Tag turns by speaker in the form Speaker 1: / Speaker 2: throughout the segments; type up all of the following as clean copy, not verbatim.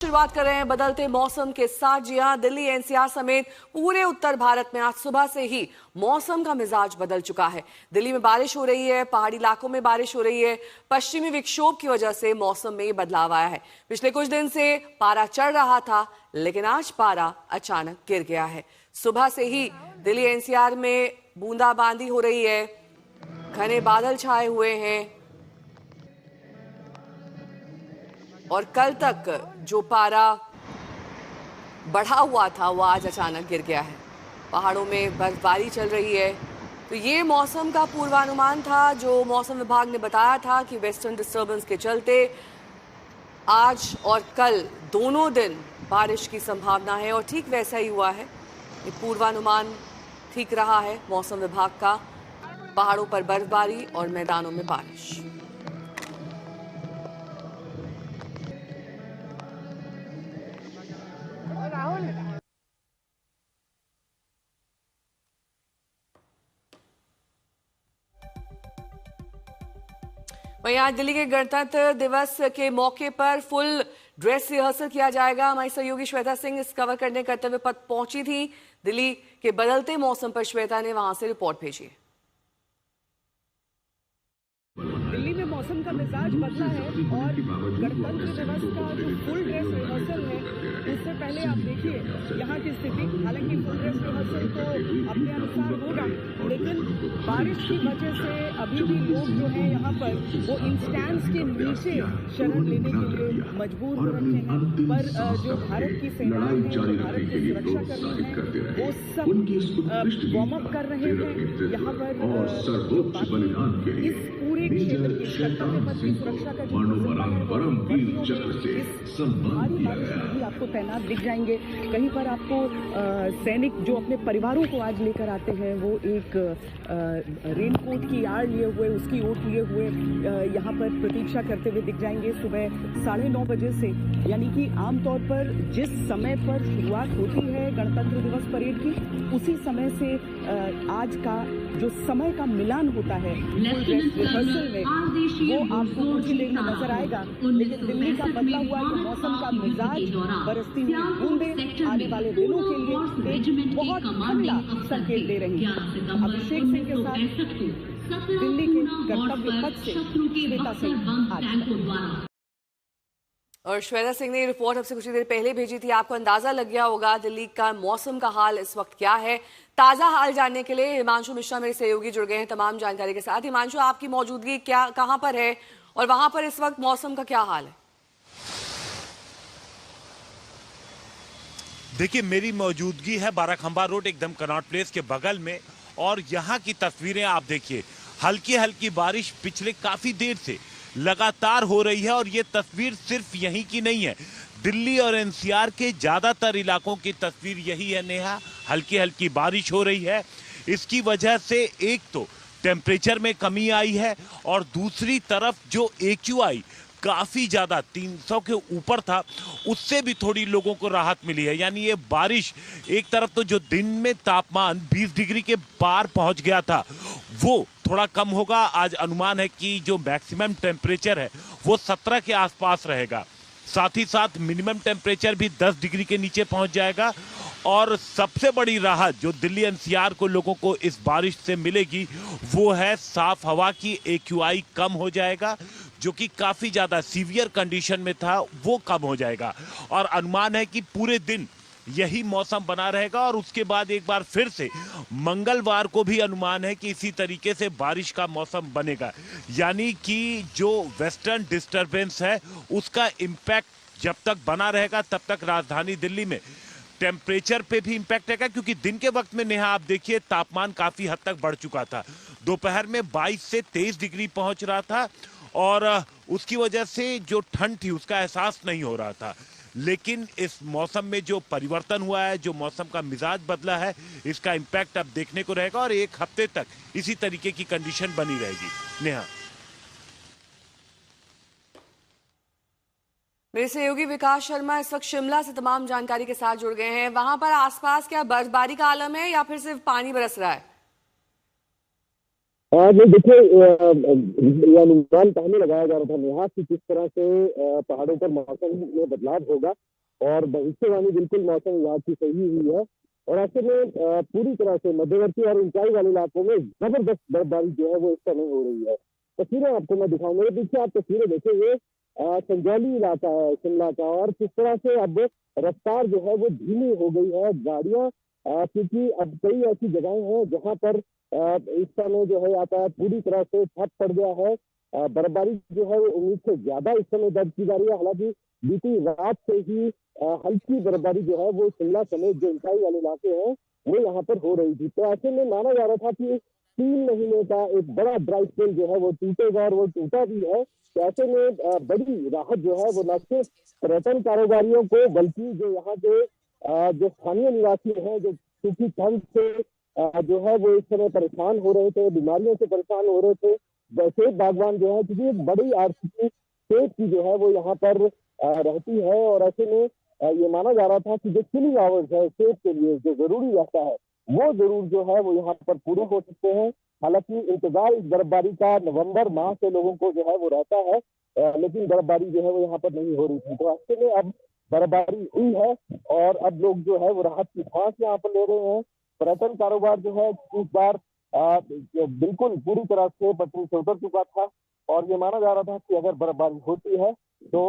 Speaker 1: शुरुआत कर रहे हैं बदलते मौसम के साथ। जी हां, दिल्ली एनसीआर समेत पूरे उत्तर भारत में आज सुबह से ही मौसम का मिजाज बदल चुका है। दिल्ली में बारिश हो रही है, पहाड़ी इलाकों में बारिश हो रही है। पश्चिमी विक्षोभ की वजह से मौसम में बदलाव आया है। पिछले कुछ दिन से पारा चढ़ रहा था, लेकिन आज पारा अचानक गिर गया है। सुबह से ही दिल्ली एनसीआर में बूंदाबांदी हो रही है, घने बादल छाए हुए हैं और कल तक जो पारा बढ़ा हुआ था वो आज अचानक गिर गया है। पहाड़ों में बर्फबारी चल रही है। तो ये मौसम का पूर्वानुमान था जो मौसम विभाग ने बताया था कि वेस्टर्न डिस्टर्बेंस के चलते आज और कल दोनों दिन बारिश की संभावना है और ठीक वैसा ही हुआ है। ये पूर्वानुमान ठीक रहा है मौसम विभाग का। पहाड़ों पर बर्फबारी और मैदानों में बारिश। वहीं आज दिल्ली के गणतंत्र दिवस के मौके पर फुल ड्रेस रिहर्सल किया जाएगा। हमारी सहयोगी श्वेता सिंह इस कवर करने कर्तव्य पथ पहुंची थी। दिल्ली के बदलते मौसम पर श्वेता ने वहां से रिपोर्ट भेजी है।
Speaker 2: दिल्ली में मौसम का मिजाज बदला है और गणतंत्र दिवस का जो फुल ड्रेस रिहर्सल है उससे पहले आप देखिए यहाँ की स्थिति। हालांकि फुल ड्रेस रिहर्सल तो अपने अनुसार होगा, लेकिन बारिश की वजह से अभी भी लोग जो हैं यहाँ पर वो इन स्टैंड्स के नीचे शरण लेने के लिए मजबूर हो रखे हैं। पर जो भारत की सेनाएं हैं, जो भारत की सुरक्षा कर्मी हैं, वो सब वार्म अप कर रहे हैं यहाँ पर। इस पूरे क्षेत्र की कर्तव्य पथ की सुरक्षा का भारी बारिश में भी आपको तैनात दिख जाएंगे। कहीं पर आपको सैनिक जो अपने परिवारों को आज लेकर आते हैं वो एक रेनकोट की आड़ लिए हुए, उसकी ओट लिए हुए यहाँ पर प्रतीक्षा करते हुए दिख जाएंगे। सुबह 9:30 बजे से, यानी कि आमतौर पर जिस समय पर शुरुआत होती है गणतंत्र दिवस परेड की, उसी समय से आज का जो समय का मिलान होता है रिहर्सल में, वो आपको कुछ ही देर में नजर आएगा। लेकिन दिल्ली का बदला हुआ जो मौसम का मिजाज, बरसती हुई बूंदें आने वाले दिनों के लिए एक बहुत ठंडा संकेत दे रही हैं। अभिषेक सिंह के साथ दिल्ली के कर्तव्य पथ से श्वेता सिंह।
Speaker 1: और श्वेता सिंह ने रिपोर्ट हमसे कुछ देर पहले भेजी थी। आपको अंदाजा लग गया होगा दिल्ली का मौसम का हाल इस वक्त क्या है। ताजा हाल जानने के लिए हिमांशु मिश्रा मेरे सहयोगी जुड़ गए हैं तमाम जानकारी के साथ। हिमांशु, आपकी मौजूदगी कहां पर है और वहां पर इस वक्त मौसम का क्या हाल है?
Speaker 3: देखिए, मेरी मौजूदगी है बाराखंबा रोड, एकदम कनॉट प्लेस के बगल में। और यहाँ की तस्वीरें आप देखिए, हल्की हल्की बारिश पिछले काफी देर से लगातार हो रही है। और ये तस्वीर सिर्फ यहीं की नहीं है, दिल्ली और एनसीआर के ज्यादातर इलाकों की तस्वीर यही है नेहा। हल्की हल्की बारिश हो रही है। इसकी वजह से एक तो टेम्परेचर में कमी आई है और दूसरी तरफ जो एक्यूआई काफी ज्यादा 300 के ऊपर था, उससे भी थोड़ी लोगों को राहत मिली है। यानी ये बारिश एक तरफ तो जो दिन में तापमान 20 डिग्री के पार पहुंच गया था वो थोड़ा कम होगा। आज अनुमान है कि जो मैक्सिमम टेम्परेचर है वो 17 के आसपास रहेगा। साथ ही साथ मिनिमम टेम्परेचर भी 10 डिग्री के नीचे पहुंच जाएगा। और सबसे बड़ी राहत जो दिल्ली एनसीआर को लोगों को इस बारिश से मिलेगी वो है साफ हवा की। एक्यूआई कम हो जाएगा, जो कि काफी ज्यादा सीवियर कंडीशन में था, वो कम हो जाएगा। और अनुमान है कि पूरे दिन यही मौसम बना रहेगा और उसके बाद एक बार फिर से मंगलवार को भी अनुमान है कि इसी तरीके से बारिश का मौसम बनेगा। यानी कि जो वेस्टर्न डिस्टर्बेंस है उसका इम्पैक्ट जब तक बना रहेगा तब तक राजधानी दिल्ली में टेम्परेचर पे भी इम्पैक्ट रहेगा। क्योंकि दिन के वक्त में नेहा आप देखिए तापमान काफी हद तक बढ़ चुका था। दोपहर में 22 से 23 डिग्री पहुंच रहा था और उसकी वजह से जो ठंड थी उसका एहसास नहीं हो रहा था। लेकिन इस मौसम में जो परिवर्तन हुआ है, जो मौसम का मिजाज बदला है, इसका इम्पैक्ट अब देखने को रहेगा और एक हफ्ते तक इसी तरीके की कंडीशन बनी रहेगी। नेहा,
Speaker 1: मेरे सहयोगी विकास शर्मा इस वक्त शिमला से तमाम जानकारी के साथ जुड़ गए हैं। वहां पर आसपास क्या बर्फबारी का आलम है या फिर सिर्फ पानी बरस रहा है?
Speaker 4: नहीं देखिए, ये अनुमान पहले लगाया जा रहा था नेहा कि किस तरह से पहाड़ों पर मौसम में बदलाव होगा, और भविष्यवाणी बिल्कुल मौसम विभाग की सही हुई है। और ऐसे में पूरी तरह से मध्यवर्ती और ऊंचाई वाले इलाकों में जबरदस्त बर्फबारी जो है वो इस समय हो रही है। तस्वीरें आपको मैं दिखाऊं, मेरे पीछे आप तस्वीरें देखेंगे, संजौली इलाका है शिमला का, और किस तरह से अब रफ्तार जो है वो धीमी हो गई है। गाड़ियां क्योंकि अब कई ऐसी जगहें हैं जहां पर इस समय जो है यातायात पूरी तरह से ठप पड़ गया है। बर्फबारी जो है वो उम्मीद से ज्यादा इस समय दर्ज की जा रही है। हालांकि बीती रात से ही हल्की बर्फबारी जो है वो शिमला समेत जो ऊंचाई वाले इलाके हैं वो यहाँ पर हो रही थी। तो ऐसे में माना जा रहा था कि 3 महीने का एक बड़ा ड्राई स्पेल जो है वो टूटेगा, और वो टूटा भी है। तो ऐसे में बड़ी राहत जो है वो न सिर्फ पर्यटन कारोबारियों को, बल्कि जो यहाँ के जो स्थानीय निवासी हैं, जो क्योंकि ठंड से जो है वो इस समय परेशान हो रहे थे, बीमारियों से परेशान हो रहे थे। वैसे बागवान जो है, क्योंकि एक बड़ी आर्थिक सेहत की जो है वो यहाँ पर रहती है, और ऐसे में ये माना जा रहा था कि जो चिलिंग आवर्स है सेहत के लिए जो जरूरी रहता है वो जरूर जो है वो यहाँ पर पूरे हो सकते हैं। हालांकि इंतजार इस बर्फबारी का नवंबर माह से लोगों को जो है वो रहता है, लेकिन बर्फबारी जो है वो यहाँ पर नहीं हो रही थी। तो ऐसे में अब बर्फबारी हुई है, और अब लोग जो है वो राहत की सांस यहाँ पर ले रहे हैं। पर्यटन कारोबार जो है इस बार बिल्कुल पूरी तरह से पटरी से उतर चुका था, और ये माना जा रहा था कि अगर बर्फबारी होती है तो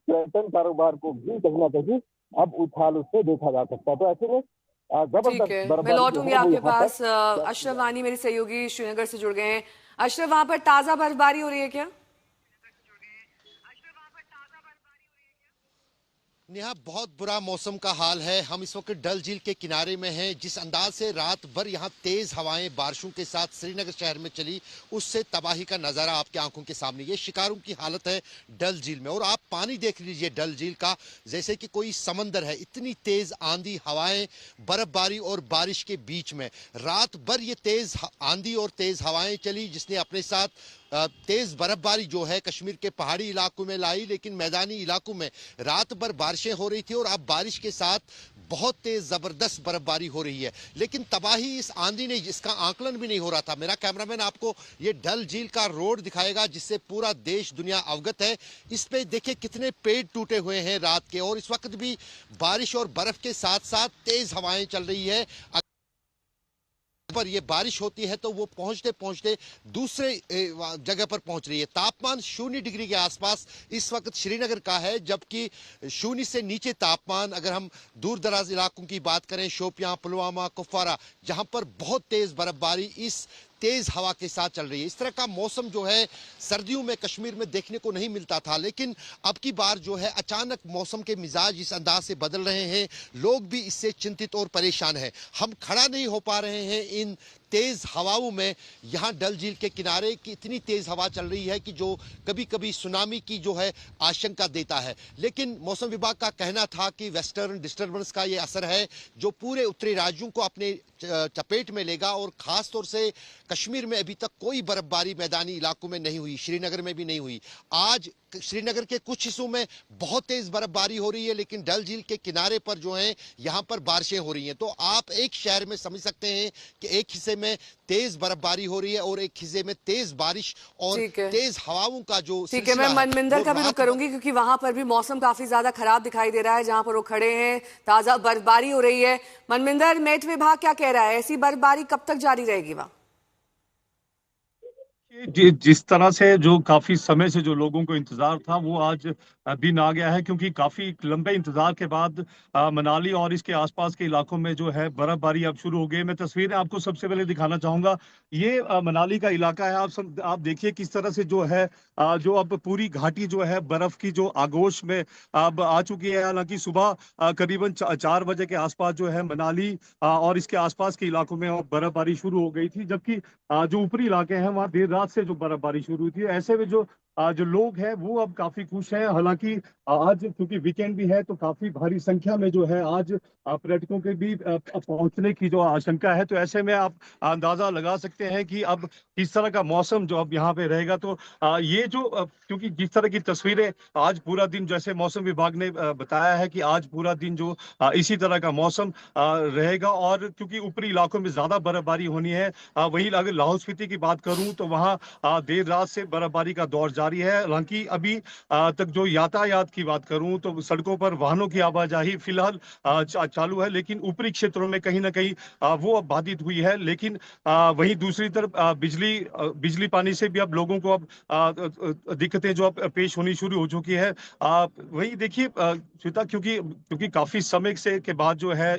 Speaker 4: पर्यटन कारोबार को भी कहीं ना कहीं अब उछाल उससे देखा जा सकता है। तो ऐसे में
Speaker 1: ठीक
Speaker 4: जबरदस्त
Speaker 1: है, मैं
Speaker 4: बर्फबारी जो
Speaker 1: लौटूंगी
Speaker 4: है वो
Speaker 1: आपके
Speaker 4: यहाँ
Speaker 1: पास।
Speaker 4: पर।
Speaker 1: अशरफ वानी मेरे सहयोगी श्रीनगर से जुड़ गए हैं। अशरफ, वहां पर ताजा बर्फबारी हो रही है क्या?
Speaker 5: नेहा, बहुत बुरा मौसम का हाल है। हम इस वक्त डल झील के किनारे में हैं। जिस अंदाज से रात भर यहाँ तेज हवाएं बारिशों के साथ श्रीनगर शहर में चली, उससे तबाही का नजारा आपकी आंखों के सामने। ये शिकारों की हालत है डल झील में, और आप पानी देख लीजिए डल झील का, जैसे कि कोई समंदर है। इतनी तेज आंधी हवाएं, बर्फबारी और बारिश के बीच में रात भर ये तेज आंधी और तेज हवाएं चली, जिसने अपने साथ तेज बर्फबारी जो है कश्मीर के पहाड़ी इलाकों में लाई, लेकिन मैदानी इलाकों में रात भर बारिशें हो रही थी, और अब बारिश के साथ बहुत तेज जबरदस्त बर्फबारी हो रही है। लेकिन तबाही इस आंधी ने, जिसका आकलन भी नहीं हो रहा था। मेरा कैमरामैन आपको ये डल झील का रोड दिखाएगा, जिससे पूरा देश दुनिया अवगत है। इस पे देखिए कितने पेड़ टूटे हुए हैं रात के, और इस वक्त भी बारिश और बर्फ के साथ साथ तेज हवाएं चल रही है। पर ये बारिश होती है तो वो पहुंचते पहुंचते दूसरे जगह पर पहुंच रही है। तापमान 0 डिग्री के आसपास इस वक्त श्रीनगर का है, जबकि 0 से नीचे तापमान अगर हम दूर दराज इलाकों की बात करें, शोपियां, पुलवामा, कुपवारा, जहां पर बहुत तेज बर्फबारी इस तेज हवा के साथ चल रही है। इस तरह का मौसम जो है सर्दियों में कश्मीर में देखने को नहीं मिलता था, लेकिन अब की बार जो है अचानक मौसम के मिजाज इस अंदाज से बदल रहे हैं। लोग भी इससे चिंतित और परेशान हैं। हम खड़ा नहीं हो पा रहे हैं इन तेज हवाओं में। यहाँ डल झील के किनारे की इतनी तेज हवा चल रही है कि जो कभी कभी सुनामी की जो है आशंका देता है। लेकिन मौसम विभाग का कहना था कि वेस्टर्न डिस्टर्बेंस का ये असर है जो पूरे उत्तरी राज्यों को अपने चपेट में लेगा, और खास तौर से कश्मीर में अभी तक कोई बर्फबारी मैदानी इलाकों में नहीं हुई, श्रीनगर में भी नहीं हुई। आज श्रीनगर के कुछ हिस्सों में बहुत तेज बर्फबारी हो रही है, लेकिन डल झील के किनारे पर जो है यहाँ पर बारिशें हो रही हैं। तो आप एक शहर में समझ सकते हैं कि एक हिस्से में तेज बर्फबारी हो रही है और एक हिस्से में तेज बारिश और तेज हवाओं का जो
Speaker 1: ठीक है, मैं मनमिंदर का भी रुख करूंगी, क्योंकि वहां पर भी मौसम काफी ज्यादा खराब दिखाई दे रहा है। जहां पर वो खड़े हैं ताजा बर्फबारी हो रही है। मनमिंदर, मेट विभाग क्या कह रहा है, ऐसी बर्फबारी कब तक जारी रहेगी वहां?
Speaker 6: जिस तरह से जो काफी समय से जो लोगों को इंतजार था वो आज दिन आ गया है, क्योंकि काफी लंबे इंतजार के बाद मनाली और इसके आसपास के इलाकों में जो है बर्फबारी अब शुरू हो गई। मैं तस्वीरें आपको सबसे पहले दिखाना चाहूंगा। ये मनाली का इलाका है। आप देखिए किस तरह से जो है जो अब पूरी घाटी जो है बर्फ की जो आगोश में अब आ चुकी है। हालांकि सुबह करीबन 4 बजे के आसपास जो है मनाली और इसके आसपास के इलाकों में बर्फबारी शुरू हो गई थी, जबकि जो ऊपरी इलाके हैं वहाँ देर रात से जो बर्फबारी शुरू हुई थी। ऐसे में जो लोग हैं वो अब काफी खुश हैं। हालांकि आज क्योंकि वीकेंड भी है तो काफी भारी संख्या में जो है आज पर्यटकों के भी पहुंचने की जो आशंका है। तो ऐसे में आप अंदाजा लगा सकते हैं कि अब किस तरह का मौसम जो अब यहाँ पे रहेगा। तो ये जो क्योंकि जिस तरह की तस्वीरें आज पूरा दिन, जैसे मौसम विभाग ने बताया है कि आज पूरा दिन जो इसी तरह का मौसम रहेगा, और क्योंकि ऊपरी इलाकों में ज्यादा बर्फबारी होनी है। वहीं अगर लाहौल स्पीति की बात करूं तो वहाँ देर रात से बर्फबारी का दौर जारी है। हालांकि अभी तक जो यातायात की बात करूं तो सड़कों पर वाहनों की आवाजाही फिलहाल चालू है, लेकिन ऊपरी क्षेत्रों में कहीं ना कहीं वो अब बाधित हुई है। लेकिन वहीं दूसरी तरफ बिजली पानी से भी अब लोगों को अब दिक्कतें जो अब पेश होनी शुरू हो चुकी है। वही देखिए श्वेता, क्योंकि काफी समय से के बाद जो है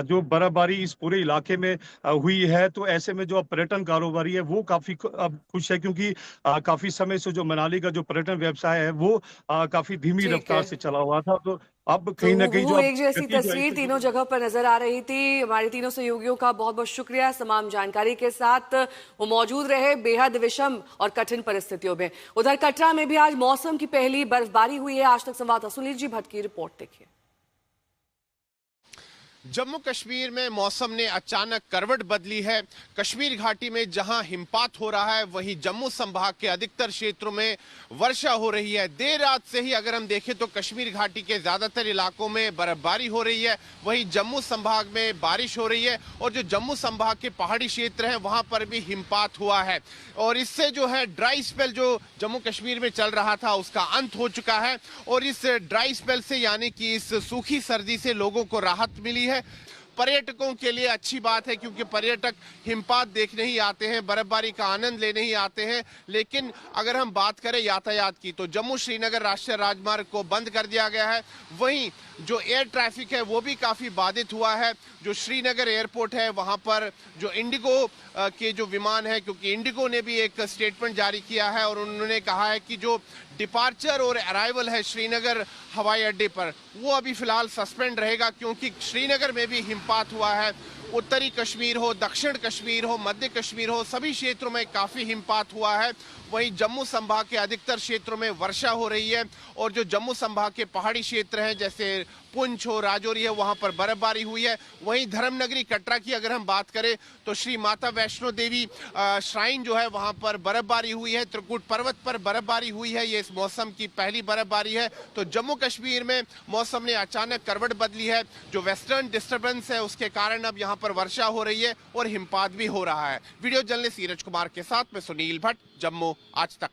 Speaker 6: जो बर्फबारी इस पूरे इलाके में हुई है, तो ऐसे में जो पर्यटन कारोबारी है वो काफी अब खुश है, क्योंकि काफी समय से जो मनाली का जो पर्यटन व्यवसाय है वो काफी धीमी रफ्तार से चला हुआ था। तो अब कहीं ना कहीं जो
Speaker 1: एक जैसी तस्वीर तीनों जगह पर नजर आ रही थी। हमारे तीनों सहयोगियों का बहुत बहुत शुक्रिया तमाम जानकारी के साथ वो मौजूद रहे बेहद विषम और कठिन परिस्थितियों में। उधर कटरा में भी आज मौसम की पहली बर्फबारी हुई है। आज तक संवाददाता सुनील जी भट्ट की रिपोर्ट देखिए।
Speaker 5: जम्मू कश्मीर में मौसम ने अचानक करवट बदली है। कश्मीर घाटी में जहां हिमपात हो रहा है, वहीं जम्मू संभाग के अधिकतर क्षेत्रों में वर्षा हो रही है। देर रात से ही अगर हम देखें तो कश्मीर घाटी के ज्यादातर इलाकों में बर्फबारी हो रही है, वहीं जम्मू संभाग में बारिश हो रही है, और जो जम्मू संभाग के पहाड़ी क्षेत्र हैं वहां पर भी हिमपात हुआ है। और इससे जो है ड्राई स्पेल जो जम्मू कश्मीर में चल रहा था उसका अंत हो चुका है, और इस ड्राई स्पेल से यानी कि इस सूखी सर्दी से लोगों को राहत मिली है। पर्यटकों के लिए अच्छी बात है, क्योंकि पर्यटक हिमपात देखने ही आते हैं, बर्फबारी का आनंद लेने ही आते हैं। लेकिन अगर हम बात करें यातायात की तो जम्मू श्रीनगर राष्ट्रीय राजमार्ग को बंद कर दिया गया है। वहीं जो एयर ट्रैफिक है वो भी काफी बाधित हुआ है। जो श्रीनगर एयरपोर्ट है वहां पर जो इंडिगो के जो विमान है, क्योंकि इंडिगो ने भी एक स्टेटमेंट जारी किया है और उन्होंने कहा है कि जो डिपार्चर और अराइवल है श्रीनगर हवाई अड्डे पर वो अभी फिलहाल सस्पेंड रहेगा, क्योंकि श्रीनगर में भी हिमपात हुआ है। उत्तरी कश्मीर हो, दक्षिण कश्मीर हो, मध्य कश्मीर हो, सभी क्षेत्रों में काफी हिमपात हुआ है। वहीं जम्मू संभाग के अधिकतर क्षेत्रों में वर्षा हो रही है, और जो जम्मू संभाग के पहाड़ी क्षेत्र हैं जैसे पुंछ हो, राजौरी है, वहां पर बर्फबारी हुई है। वहीं धर्मनगरी कटरा की अगर हम बात करें तो श्री माता वैष्णो देवी श्राइन जो है वहां पर बर्फबारी हुई है। त्रिकुट पर्वत पर बर्फबारी हुई है, ये इस मौसम की पहली बर्फबारी है। तो जम्मू कश्मीर में मौसम ने अचानक करवट बदली है। जो वेस्टर्न डिस्टर्बेंस है उसके कारण अब यहाँ पर वर्षा हो रही है और हिमपात भी हो रहा है। वीडियो जर्नलिस्ट नीरज कुमार के साथ मैं सुनील भट्ट, जम्मू आज तक।